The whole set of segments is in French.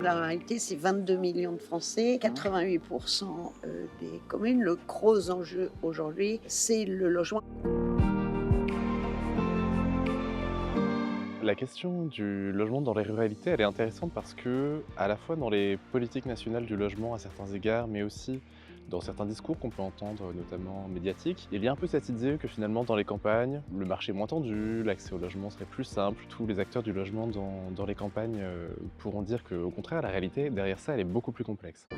la ruralité, c'est 22 millions de Français, 88% des communes. Le gros enjeu aujourd'hui, c'est le logement. La question du logement dans les ruralités, elle est intéressante parce que, à la fois dans les politiques nationales du logement à certains égards, mais aussi dans certains discours qu'on peut entendre, notamment médiatiques, il y a un peu cette idée que finalement dans les campagnes, le marché est moins tendu, l'accès au logement serait plus simple. Tous les acteurs du logement dans les campagnes pourront dire qu'au contraire, la réalité derrière ça, elle est beaucoup plus complexe.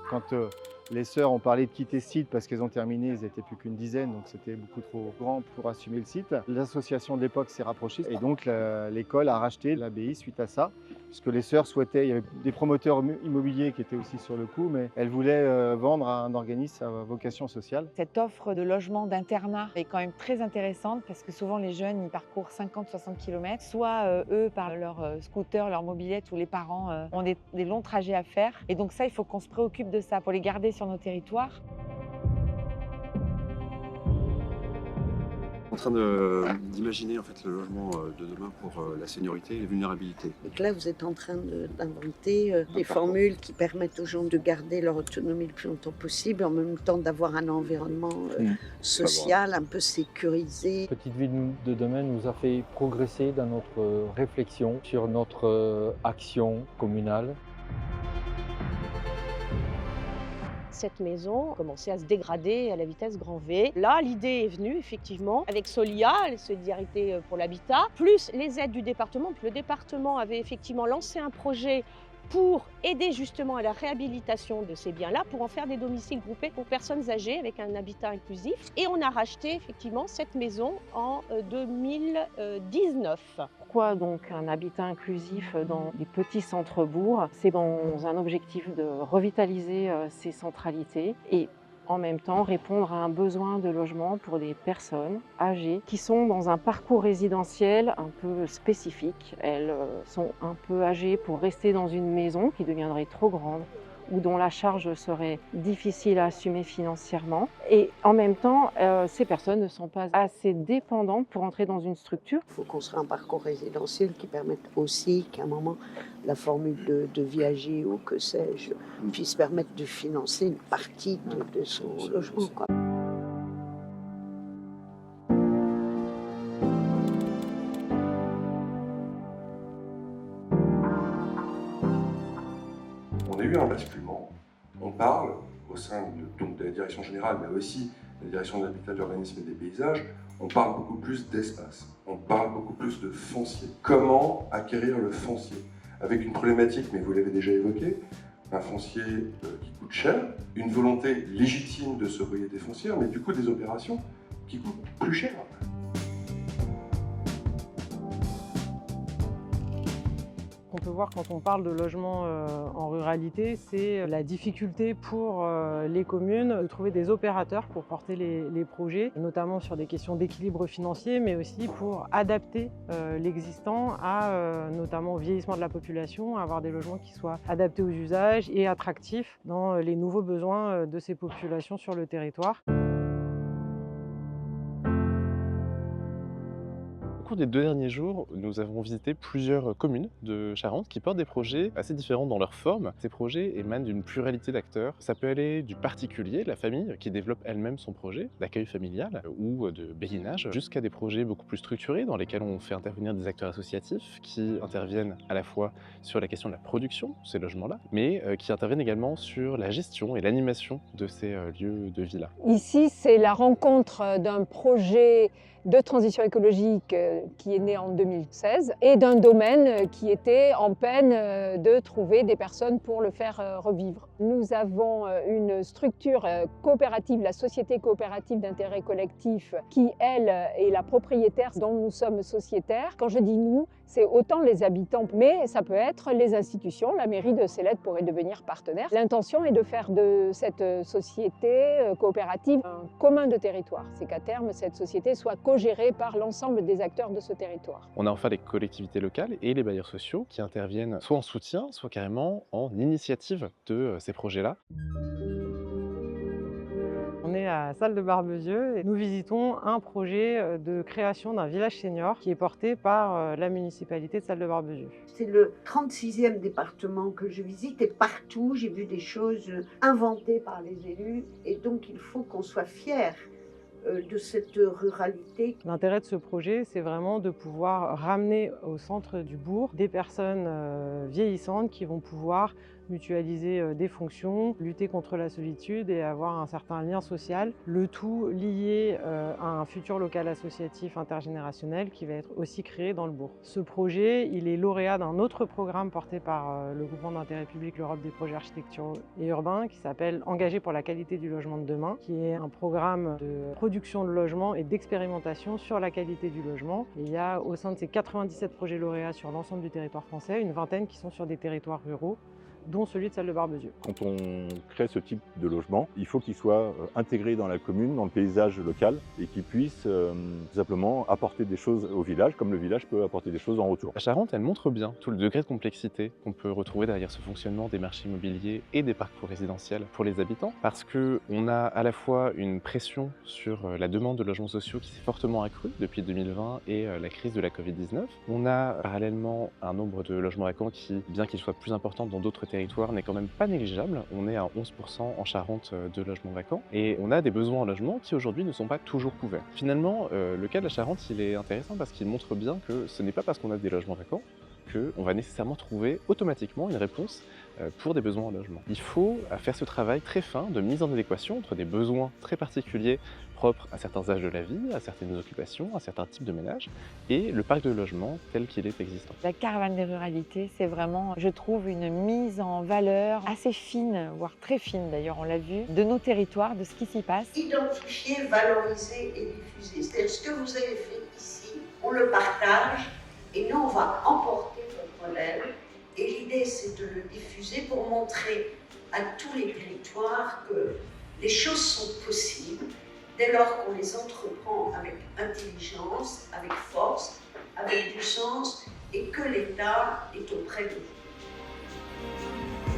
Quand les sœurs ont parlé de quitter ce site parce qu'elles ont terminé, ils n'étaient plus qu'une dizaine, donc c'était beaucoup trop grand pour assumer le site. L'association de l'époque s'est rapprochée et donc l'école a racheté l'abbaye suite à ça, puisque les sœurs souhaitaient, il y avait des promoteurs immobiliers qui étaient aussi sur le coup, mais elles voulaient vendre à un organisme à vocation sociale. Cette offre de logement d'internat est quand même très intéressante parce que souvent les jeunes ils parcourent 50-60 km, soit eux par leur scooter, leur mobilette ou les parents ont des longs trajets à faire. Et donc ça, il faut qu'on se préoccupe de ça pour les garder sur nos territoires. En train d'imaginer en fait le logement de demain pour la seniorité et la vulnérabilité. Donc là, vous êtes en train d'inventer des formules qui permettent aux gens de garder leur autonomie le plus longtemps possible, en même temps d'avoir un environnement social un peu sécurisé. Petite Ville de demain nous a fait progresser dans notre réflexion sur notre action communale. Cette maison commençait à se dégrader à la vitesse grand V. Là, l'idée est venue, effectivement, avec Solia, la solidarité pour l'habitat, plus les aides du département. Le département avait effectivement lancé un projet pour aider justement à la réhabilitation de ces biens-là, pour en faire des domiciles groupés pour personnes âgées avec un habitat inclusif. Et on a racheté effectivement cette maison en 2019. Pourquoi donc un habitat inclusif dans des petits centres-bourgs? C'est dans un objectif de revitaliser ces centralités et en même temps répondre à un besoin de logement pour des personnes âgées qui sont dans un parcours résidentiel un peu spécifique. Elles sont un peu âgées pour rester dans une maison qui deviendrait trop grande ou dont la charge serait difficile à assumer financièrement. Et en même temps, ces personnes ne sont pas assez dépendantes pour entrer dans une structure. Il faut construire un parcours résidentiel qui permette aussi qu'à un moment, la formule de viager ou que sais-je puisse permettre de financer une partie de son logement, quoi. On a eu un basculement. On parle au sein de la direction générale, mais aussi de la direction de l'habitat, de l'urbanisme et des paysages, on parle beaucoup plus d'espace, on parle beaucoup plus de foncier. Comment acquérir le foncier? Avec une problématique, mais vous l'avez déjà évoqué, un foncier qui coûte cher, une volonté légitime de se ruer des foncières, mais du coup des opérations qui coûtent plus cher. On peut voir quand on parle de logement en ruralité, c'est la difficulté pour les communes de trouver des opérateurs pour porter les projets, notamment sur des questions d'équilibre financier, mais aussi pour adapter l'existant à notamment au vieillissement de la population, à avoir des logements qui soient adaptés aux usages et attractifs dans les nouveaux besoins de ces populations sur le territoire. Au cours des 2 derniers jours, nous avons visité plusieurs communes de Charente qui portent des projets assez différents dans leur forme. Ces projets émanent d'une pluralité d'acteurs. Ça peut aller du particulier, la famille, qui développe elle-même son projet d'accueil familial ou de béguinage, jusqu'à des projets beaucoup plus structurés dans lesquels on fait intervenir des acteurs associatifs qui interviennent à la fois sur la question de la production de ces logements-là, mais qui interviennent également sur la gestion et l'animation de ces lieux de vie-là. Ici, c'est la rencontre d'un projet de transition écologique qui est né en 2016 et d'un domaine qui était en peine de trouver des personnes pour le faire revivre. Nous avons une structure coopérative, la Société coopérative d'intérêt collectif, qui, elle, est la propriétaire dont nous sommes sociétaires. Quand je dis nous, c'est autant les habitants, mais ça peut être les institutions. La mairie de Célède pourrait devenir partenaire. L'intention est de faire de cette société coopérative un commun de territoire. C'est qu'à terme, cette société soit co-gérée par l'ensemble des acteurs de ce territoire. On a enfin les collectivités locales et les bailleurs sociaux qui interviennent soit en soutien, soit carrément en initiative de ces projets-là. On On est à Salle de Barbezieux et nous visitons un projet de création d'un village senior qui est porté par la municipalité de Salle de Barbezieux. C'est le 36e département que je visite et partout j'ai vu des choses inventées par les élus et donc il faut qu'on soit fiers de cette ruralité. L'intérêt de ce projet, c'est vraiment de pouvoir ramener au centre du bourg des personnes vieillissantes qui vont pouvoir mutualiser des fonctions, lutter contre la solitude et avoir un certain lien social, le tout lié à un futur local associatif intergénérationnel qui va être aussi créé dans le bourg. Ce projet, il est lauréat d'un autre programme porté par le groupement d'intérêt public l'Europe des projets architecturaux et urbains qui s'appelle Engagé pour la qualité du logement de demain, qui est un programme de production de logements et d'expérimentation sur la qualité du logement. Et il y a au sein de ces 97 projets lauréats sur l'ensemble du territoire français, une vingtaine qui sont sur des territoires ruraux, dont celui de Salle de Barbezieux. Quand on crée ce type de logement, il faut qu'il soit intégré dans la commune, dans le paysage local et qu'il puisse tout simplement apporter des choses au village, comme le village peut apporter des choses en retour. La Charente, elle montre bien tout le degré de complexité qu'on peut retrouver derrière ce fonctionnement des marchés immobiliers et des parcours résidentiels pour les habitants, parce qu'on a à la fois une pression sur la demande de logements sociaux qui s'est fortement accrue depuis 2020 et la crise de la Covid-19. On a parallèlement un nombre de logements vacants qui, bien qu'il soit plus important dans d'autres territoire n'est quand même pas négligeable. On est à 11% en Charente de logements vacants et on a des besoins en logement qui aujourd'hui ne sont pas toujours couverts. Finalement, le cas de la Charente, il est intéressant parce qu'il montre bien que ce n'est pas parce qu'on a des logements vacants qu'on va nécessairement trouver automatiquement une réponse pour des besoins en logement. Il faut faire ce travail très fin de mise en adéquation entre des besoins très particuliers propres à certains âges de la vie, à certaines occupations, à certains types de ménages, et le parc de logement tel qu'il est existant. La caravane des ruralités, c'est vraiment, je trouve, une mise en valeur assez fine, voire très fine d'ailleurs, on l'a vu, de nos territoires, de ce qui s'y passe. Identifier, valoriser et diffuser. C'est-à-dire ce que vous avez fait ici, on le partage et nous on va emporter votre modèle. Et l'idée c'est de le diffuser pour montrer à tous les territoires que les choses sont possibles dès lors qu'on les entreprend avec intelligence, avec force, avec du sens et que l'État est auprès de vous.